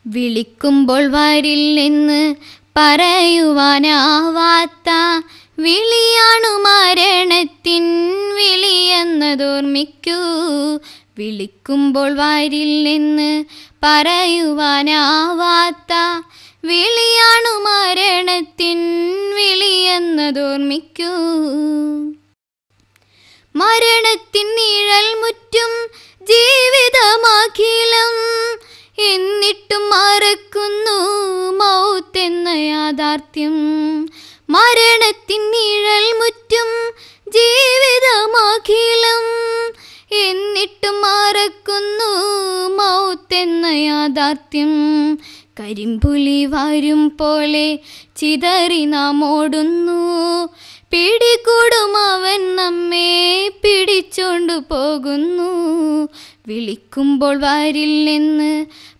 വിളിക്കുമ്പോൾ വരില്ലെന്ന് പറയുവാനാവാത്ത വിളിയാണു മരണത്തിൻ വിളിയെന്നതോർമ്മിക്കൂ. വിളിക്കുമ്പോൾ വരില്ലെന്ന് പറയുവാനാവാത്ത വിളിയാണു മരണത്തിൻ വിളിയെന്നതോർമ്മിക്കൂ. മരണത്തിൻ നിഴൽ മുറ്റും ജീവിതമഖിലം, എന്നിട്ടും മറക്കുന്നു മൗത്തെന്ന യാഥാർത്ഥ്യം. മരണത്തിൻ നിഴൽ മുറ്റും ജീവിതമഖിലം, എന്നിട്ടും മറക്കുന്നു മൗത്തെന്ന യാഥാർത്ഥ്യം. കരിമ്പുലി വരും പോലെ ചിതറി നാം ഓടുന്നു, പിടികൂടും അവൻ നമ്മെ പിടിച്ചോണ്ടു പോകുന്നു. വിളിക്കുമ്പോൾ വരില്ലെന്ന്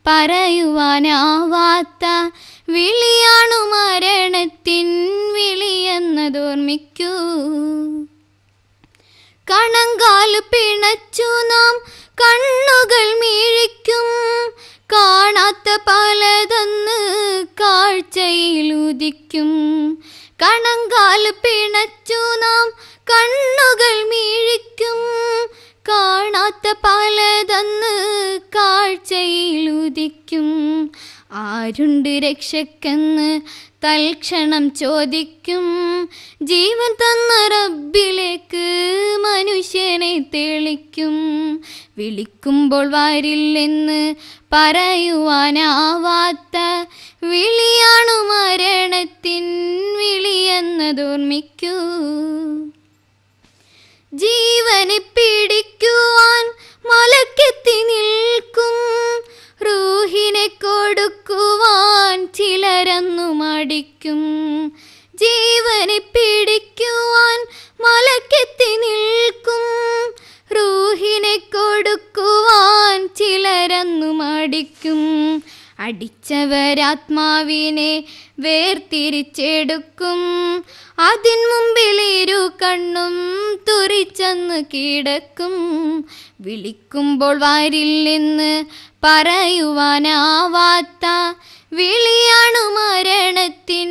പറയുവാനാവാത്ത വിളിയാണു മരണത്തിൻ വിളിയെന്നതോർമ്മിക്കൂ. കണങ്കാലു പിണച്ചു നാം കണ്ണുകൾ മിഴിക്കും, കാണാത്ത പലതെന്ന് കാഴ്ചയിലുദിക്കും. കണങ്കാലു പിണച്ചു നാം കണ്ണുകൾ മിഴിക്കും, കാണാത്ത പലതെന്ന് കാഴ്ചയിലുദിക്കും. ആരുണ്ട് രക്ഷക്കെന്ന് തൽക്ഷണം ചോദിക്കും, ജീവൻ തന്ന റബ്ബിലേക്ക് മനുഷ്യനെ തെളിക്കും. വിളിക്കുമ്പോൾ വരില്ലെന്ന് പറയുവാനാവാത്ത വിളിയാണു മരണത്തിൻ വിളിയെന്നതോർമ്മിക്കൂ. ജീവനെ പിടിക്കുവാൻ മലക്കെത്തി നിൽക്കും, റൂഹിനെ കൊടുക്കുവാൻ ചിലരന്നു മടിക്കും. ജീവനെ പിടിക്കുവാൻ മലക്കെത്തി നിൽക്കും, റൂഹിനെ കൊടുക്കുവാൻ ചിലരന്നു മടിക്കും. അടിച്ചവരാത്മാവിനെ വേർതിരിച്ചെടുക്കും, അതിൻ മുമ്പിൽ ഇരു കണ്ണും തുറിച്ചെന്ന് കിടക്കും. വിളിക്കുമ്പോൾ വരില്ലെന്ന് പറയുവാനാവാത്ത വിളിയാണു മരണത്തിൻ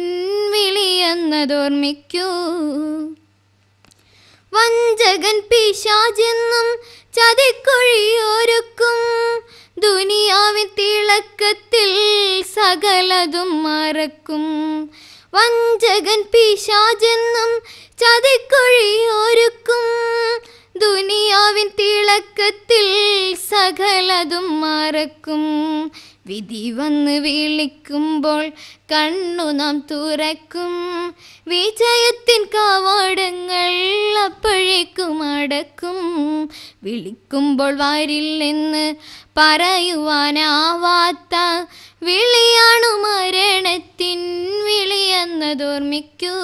വിളിയെന്നതോർമ്മിക്കൂ. വഞ്ചകൻ പിശാചെന്നും ചതിക്കുഴിയൊരുക്കും, ദുനിയാവിൻ തിളക്കത്തിൽ സകലതും മറക്കും. വഞ്ചകൻ പിശാചെന്നും ചതിക്കുഴിയൊരുക്കും, ദുനിയാവിൻ തിളക്കത്തിൽ സകലതും മറക്കും. വിധി വന്ന് വിളിക്കുമ്പോൾ കണ്ണു നാം തുറക്കും, വിജയത്തിൻ കവാടങ്ങൾ അപ്പോഴേക്കും അടക്കും. വിളിക്കുമ്പോൾ വരില്ലെന്ന് പറയുവാനാവാത്ത വിളിയാണു മരണത്തിൻ വിളിയെന്നതോർമ്മിക്കൂ.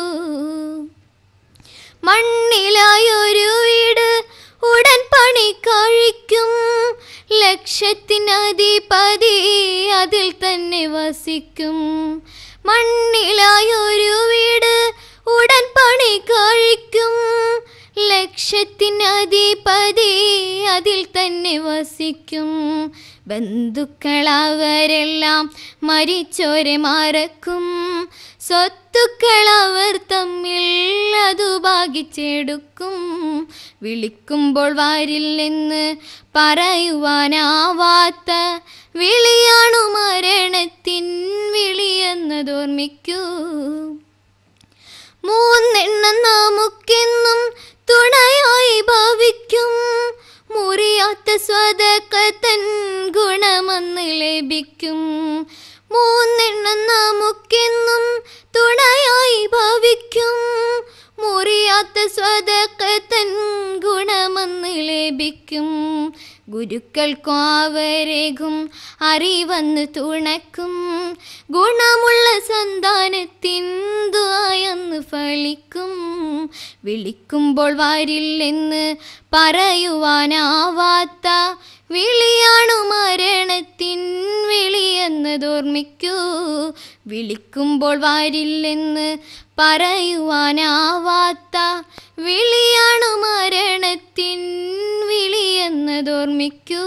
മണ്ണിലായൊരു വീട് ഉടൻ പണി കഴിക്കും, ലക്ഷത്തിനധിപതി അതിൽ തന്നെ വസിക്കും. മണ്ണിലായൊരു വീട് ഉടൻ പണി കഴിക്കും, ലക്ഷത്തിനധിപതി അതിൽ തന്നെ വസിക്കും. ബന്ധുക്കൾ അവരെല്ലാം മരിച്ചോരെ മറക്കും, സ്വത്തുക്കൾ അവർ തമ്മിൽ അതു ഭാഗിച്ചെടുക്കും. വിളിക്കുമ്പോൾ വരില്ലെന്ന് പറയുവാനാവാത്ത വിളിയാണു മരണത്തിൻ വിളിയെന്നതോർമ്മിക്കൂ. മൂന്നെണ്ണം നമുക്കെന്നും തുണയായി ഭവിക്കും, മുറിയാത്ത സ്വതക്കത്തൻ ഗുണമെന്ന് ലഭിക്കും. മൂന്നെണ്ണം നമുക്കെന്നും തുണയായി ഭവിക്കും, മുറിയാത്ത സ്വതക്കത്തൻ ഗുണമെന്ന് ലഭിക്കും. ഗുരുക്കൾക്കും അവരേകും അറിവന്ന് തുണക്കും, ഗുണമുള്ള സന്താനത്തിൻ ദുആയെന്ന് ഫലിക്കും. വിളിക്കുമ്പോൾ വരില്ലെന്ന് പറയുവാനാവാത്ത വിളിയാണു മരണത്തിൻ വിളിയെന്നതോർമ്മിക്കൂ. വിളിക്കുമ്പോൾ വരില്ലെന്ന് പറയുവാനാവാത്ത വിളിയാണു മരണത്തിൻ വിളിയെന്നതോർമ്മിക്കൂ.